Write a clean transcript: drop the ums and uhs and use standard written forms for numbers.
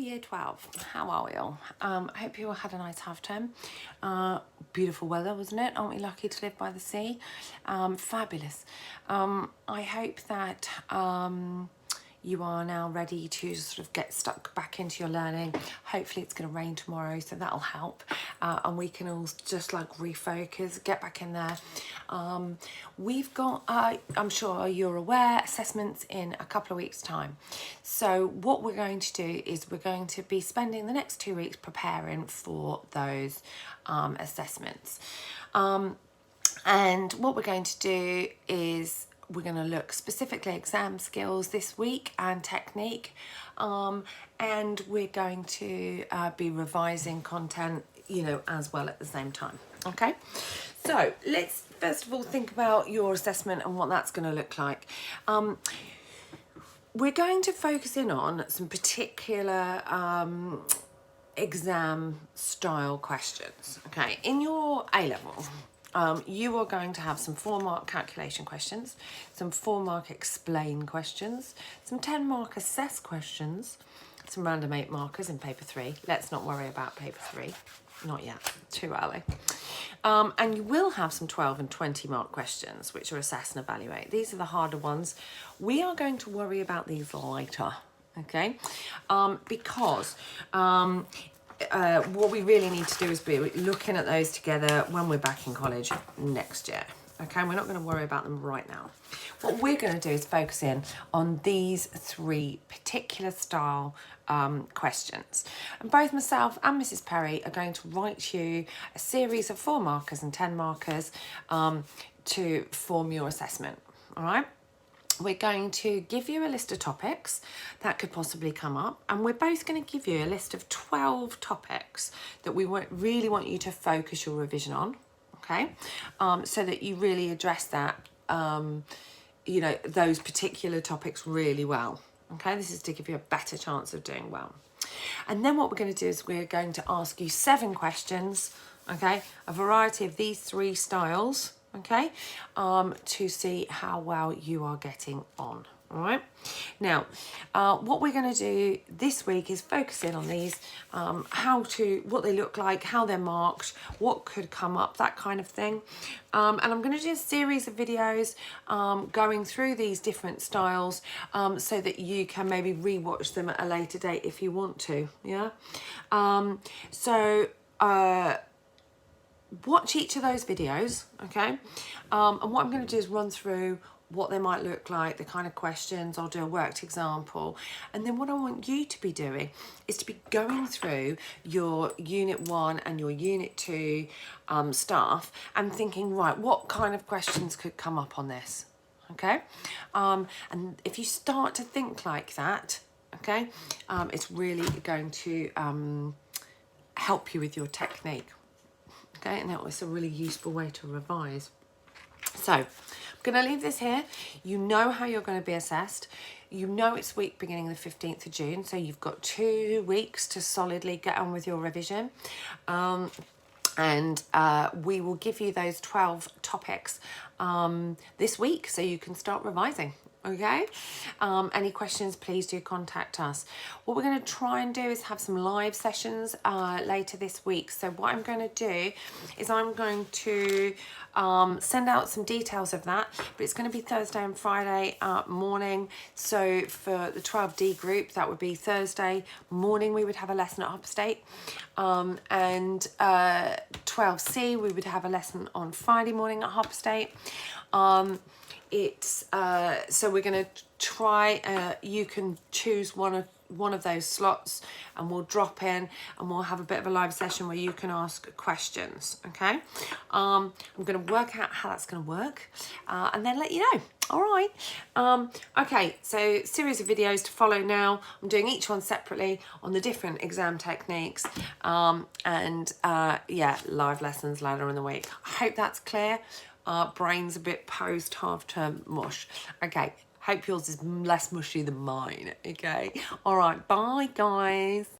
Year 12. How are we all? I hope you all had a nice half term. Beautiful weather, wasn't it? Aren't we lucky to live by the sea? Fabulous. I hope that you are now ready to sort of get stuck back into your learning. Hopefully it's going to rain tomorrow, so that'll help. And we can all just like refocus, get back in there. We've got, I'm sure you're aware, assessments in a couple of weeks' time. So what we're going to do is we're going to be spending the next 2 weeks preparing for those assessments. And what we're going to do is we're going to look specifically at exam skills this week and technique, and we're going to be revising content, you know, as well at the same time. Okay, so let's first of all think about your assessment and what that's going to look like. We're going to focus in on some particular exam style questions. Okay, in your A-level, you are going to have some 4-mark calculation questions, some 4-mark explain questions, some 10-mark assess questions, some random 8 markers in paper 3. Let's not worry about paper 3, not yet, too early. And you will have some 12 and 20-mark questions, which are assess and evaluate. These are the harder ones. We are going to worry about these later, okay? Because what we really need to do is be looking at those together when we're back in college next year. Okay, we're not going to worry about them right now. What we're going to do is focus in on these 3 particular style questions. And both myself and Mrs. Perry are going to write you a series of 4 markers and 10 markers to form your assessment. All right. We're going to give you a list of topics that could possibly come up, and we're both going to give you a list of 12 topics that we really want you to focus your revision on, okay? So that you really address that, you know, those particular topics really well, okay? This is to give you a better chance of doing well. And then what we're going to do is we're going to ask you 7 questions, okay? A variety of these 3 styles, okay, to see how well you are getting on. All right. Now, what we're going to do this week is focus in on these, what they look like, how they're marked, what could come up, that kind of thing. And I'm going to do a series of videos going through these different styles so that you can maybe rewatch them at a later date if you want to. Yeah. Watch each of those videos, okay? And what I'm going to do is run through what they might look like, the kind of questions. I'll do a worked example. And then what I want you to be doing is to be going through your Unit 1 and your Unit 2 stuff and thinking, right, what kind of questions could come up on this, okay? And if you start to think like that, okay, it's really going to help you with your technique. Okay, and that was a really useful way to revise. So I'm going to leave this here. You know how you're going to be assessed. You know it's week beginning the 15th of June, so you've got 2 weeks to solidly get on with your revision. And we will give you those 12 topics this week so you can start revising. Okay, any questions, please do contact us. What we're going to try and do is have some live sessions later this week. So what I'm going to do is I'm going to send out some details of that, but it's going to be Thursday and Friday morning. So for the 12D group, that would be Thursday morning we would have a lesson at Upstate, and 12C we would have a lesson on Friday morning at Upstate. So we're going to try, you can choose one of those slots and we'll drop in and we'll have a bit of a live session where you can ask questions, okay? I'm going to work out how that's going to work and then let you know. All right. Okay, so series of videos to follow now. I'm doing each one separately on the different exam techniques, yeah, live lessons later in the week. I hope that's clear. Brain's a bit post half-term mush. Okay, hope yours is less mushy than mine. Okay, all right, bye guys.